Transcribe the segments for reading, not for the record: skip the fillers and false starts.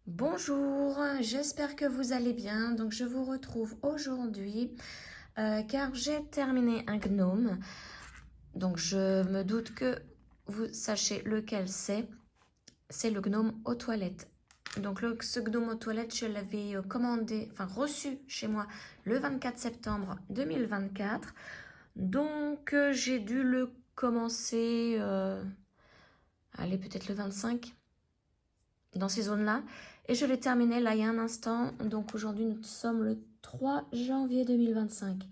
Bonjour, j'espère que vous allez bien. Donc je vous retrouve aujourd'hui car j'ai terminé un gnome. Donc je me doute que vous sachez lequel c'est. C'est le gnome aux toilettes. Donc ce gnome aux toilettes, je l'avais reçu chez moi le 24 septembre 2024. Donc j'ai dû le commencer, allez peut-être le 25 dans ces zones-là. Et je l'ai terminé là il y a un instant. Donc aujourd'hui nous sommes le 3 janvier 2025.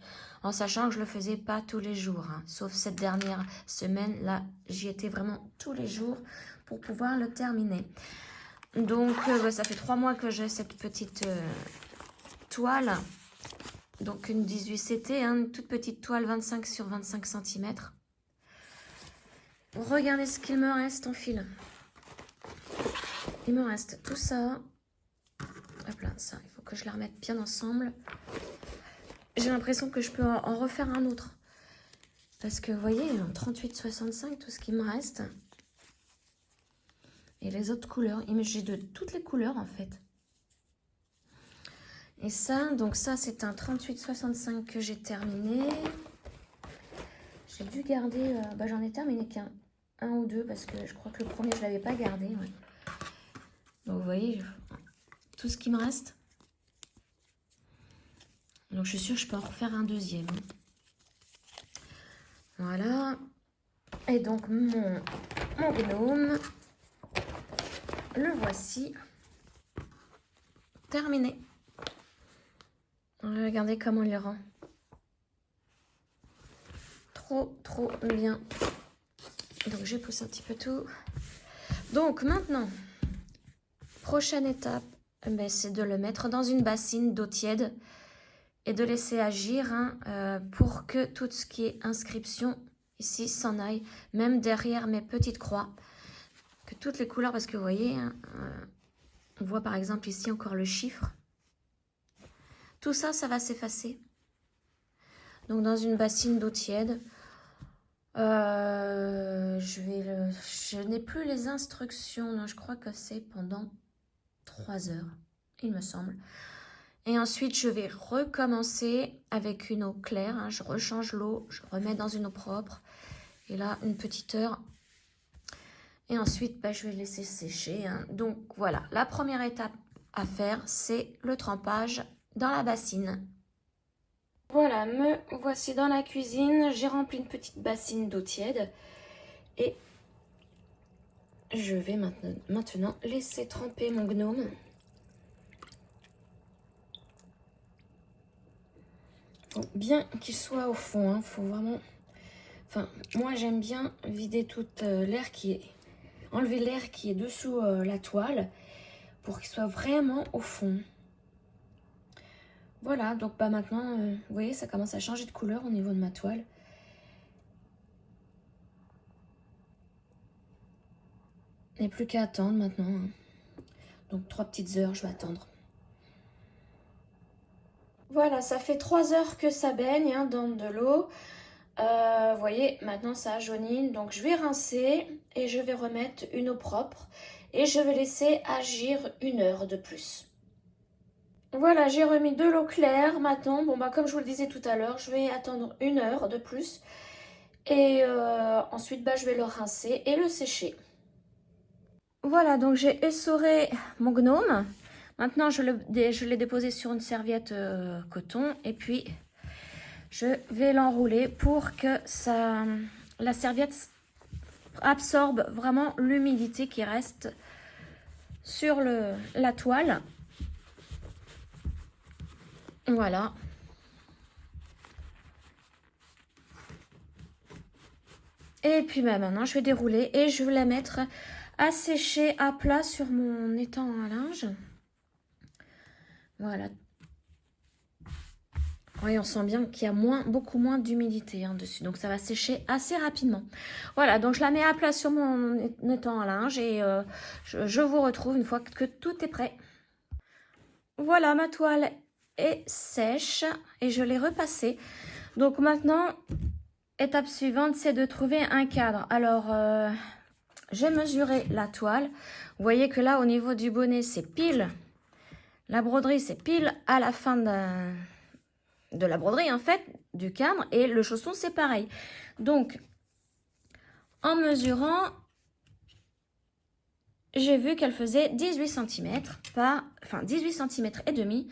En sachant que je le faisais pas tous les jours. Sauf cette dernière semaine. Là j'y étais vraiment tous les jours pour pouvoir le terminer. Donc ça fait 3 mois que j'ai cette petite toile. Donc une 18CT. Une toute petite toile 25 sur 25 cm. Regardez ce qu'il me reste en fil. Il me reste tout ça. Hop là, ça, il faut que je la remette bien ensemble. J'ai l'impression que je peux en refaire un autre. Parce que vous voyez, en 38,65, tout ce qui me reste. Et les autres couleurs. J'ai de toutes les couleurs en fait. Et ça, donc ça c'est un 38,65 que j'ai terminé. J'ai dû garder, j'en ai terminé qu'un ou deux parce que je crois que le premier je ne l'avais pas gardé. Ouais. Donc vous voyez, tout ce qui me reste. Donc je suis sûre que je peux en refaire un deuxième. Voilà. Et donc mon gnome, le voici. Terminé. Regardez comment il le rend. Trop bien. Donc je pousse un petit peu tout. Donc maintenant, prochaine étape, c'est de le mettre dans une bassine d'eau tiède et de laisser agir pour que tout ce qui est inscription ici s'en aille, même derrière mes petites croix. Que toutes les couleurs, parce que vous voyez, on voit par exemple ici encore le chiffre. Tout ça, ça va s'effacer. Donc dans une bassine d'eau tiède, je n'ai plus les instructions, non, je crois que c'est pendant 3 heures, il me semble. Et ensuite, je vais recommencer avec une eau claire. Je rechange l'eau, je remets dans une eau propre. Et là, une petite heure. Et ensuite, je vais laisser sécher. Donc voilà, la première étape à faire, c'est le trempage dans la bassine. Voilà, me voici dans la cuisine. J'ai rempli une petite bassine d'eau tiède. Et je vais maintenant laisser tremper mon gnome. Faut bien qu'il soit au fond, faut vraiment... Enfin, moi j'aime bien vider toute l'air qui est... Enlever l'air qui est dessous la toile pour qu'il soit vraiment au fond. Voilà, donc maintenant, vous voyez, ça commence à changer de couleur au niveau de ma toile. Il n'y a plus qu'à attendre maintenant. Donc 3 petites heures, je vais attendre. Voilà, ça fait 3 heures que ça baigne dans de l'eau. Vous voyez, maintenant ça jaunit. Donc je vais rincer et je vais remettre une eau propre. Et je vais laisser agir 1 heure de plus. Voilà, j'ai remis de l'eau claire. Maintenant, comme je vous le disais tout à l'heure, je vais attendre 1 heure de plus. Et ensuite, je vais le rincer et le sécher. Voilà, donc j'ai essoré mon gnome. Maintenant, je l'ai déposé sur une serviette coton. Et puis, je vais l'enrouler pour que la serviette absorbe vraiment l'humidité qui reste sur la toile. Voilà. Et puis maintenant, je vais dérouler et je vais la mettre à sécher à plat sur mon étang à linge. Voilà. Oui, on sent bien qu'il y a beaucoup moins d'humidité dessus. Donc, ça va sécher assez rapidement. Voilà, donc je la mets à plat sur mon étang à linge et je vous retrouve une fois que tout est prêt. Voilà, ma toile est sèche et je l'ai repassée. Donc maintenant, étape suivante, c'est de trouver un cadre. Alors, j'ai mesuré la toile. Vous voyez que là, au niveau du bonnet, c'est pile. La broderie, c'est pile à la fin de la broderie, en fait, du cadre. Et le chausson, c'est pareil. Donc, en mesurant, j'ai vu qu'elle faisait 18 cm par... Enfin, 18 cm et demi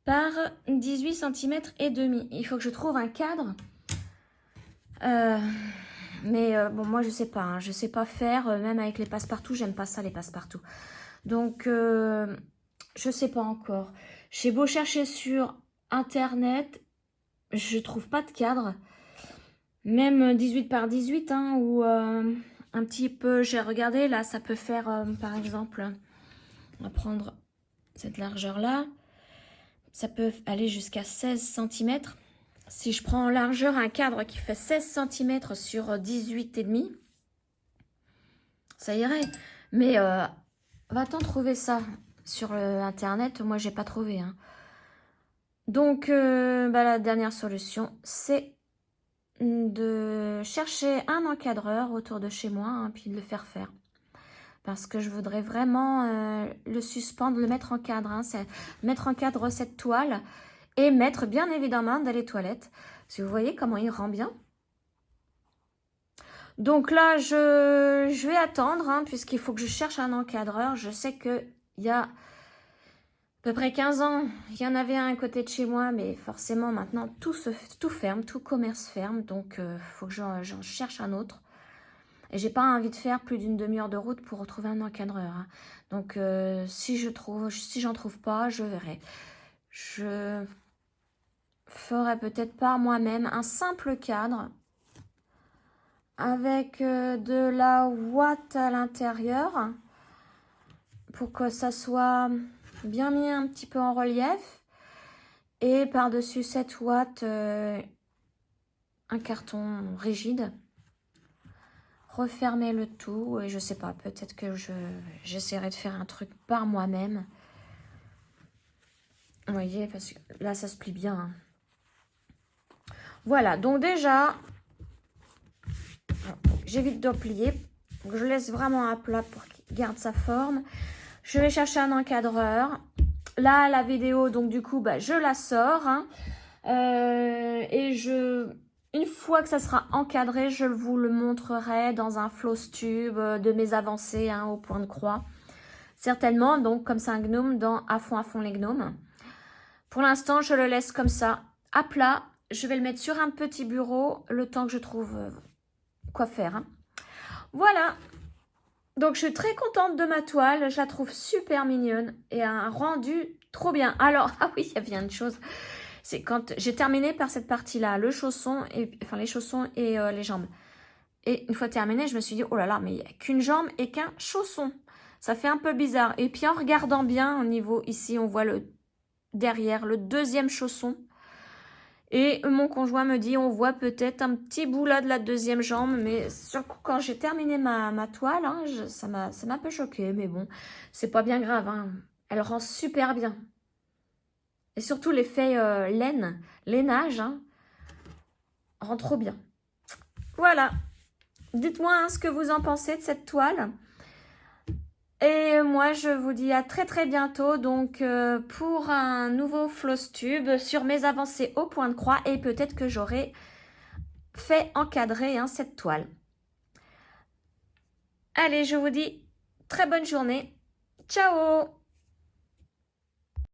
par 18 cm et demi. Il faut que je trouve un cadre. Bon, moi, je sais pas. Hein, je sais pas faire, même avec les passe-partout. J'aime pas ça, les passe-partout. Donc, je sais pas encore. J'ai beau chercher sur Internet, je trouve pas de cadre. Même 18 par 18, hein, ou un petit peu, j'ai regardé, là, ça peut faire, par exemple, on va prendre cette largeur-là. Ça peut aller jusqu'à 16 cm. Si je prends en largeur un cadre qui fait 16 cm sur 18,5, ça irait. Mais va-t-on trouver ça sur Internet? Moi, j'ai pas trouvé. Hein. Donc, la dernière solution, c'est de chercher un encadreur autour de chez moi, hein, puis de le faire faire. Parce que je voudrais vraiment le suspendre, le mettre en cadre. Hein, mettre en cadre cette toile et mettre bien évidemment dans les toilettes. Si vous voyez comment il rend bien. Donc là, je vais attendre, hein, puisqu'il faut que je cherche un encadreur. Je sais qu'il y a à peu près 15 ans, il y en avait un à côté de chez moi, mais forcément maintenant tout ferme, tout commerce ferme. Donc il faut que j'en cherche un autre. Et j'ai pas envie de faire plus d'une demi-heure de route pour retrouver un encadreur. Hein. Donc si j'en trouve pas, je verrai. Je ferai peut-être par moi-même un simple cadre avec de la ouate à l'intérieur pour que ça soit bien mis un petit peu en relief. Et par-dessus cette ouate, un carton rigide. Refermer le tout et je sais pas, peut-être que j'essaierai de faire un truc par moi-même. Vous voyez, parce que là, ça se plie bien. Hein. Voilà, donc déjà, j'évite de plier. Donc je laisse vraiment à plat pour qu'il garde sa forme. Je vais chercher un encadreur. Là, la vidéo, donc du coup, je la sors. Hein. Une fois que ça sera encadré, je vous le montrerai dans un floss tube de mes avancées hein, au point de croix. Certainement, donc comme c'est un gnome, dans à fond les gnomes. Pour l'instant, je le laisse comme ça, à plat. Je vais le mettre sur un petit bureau, le temps que je trouve quoi faire. Hein. Voilà. Donc, je suis très contente de ma toile. Je la trouve super mignonne et un rendu trop bien. Alors, ah oui, il y a bien une chose. C'est quand j'ai terminé par cette partie-là, les chaussons et les jambes. Et une fois terminé, je me suis dit, oh là là, mais il n'y a qu'une jambe et qu'un chausson. Ça fait un peu bizarre. Et puis en regardant bien au niveau ici, on voit derrière le deuxième chausson. Et mon conjoint me dit, on voit peut-être un petit bout là de la deuxième jambe. Mais quand j'ai terminé ma toile, hein, ça m'a un peu choqué. Mais bon, c'est pas bien grave. Hein. Elle rend super bien. Et surtout l'effet lainage, hein, rend trop bien. Voilà. Dites-moi hein, ce que vous en pensez de cette toile. Et moi, je vous dis à très très bientôt donc pour un nouveau floss tube sur mes avancées au point de croix. Et peut-être que j'aurai fait encadrer hein, cette toile. Allez, je vous dis très bonne journée. Ciao!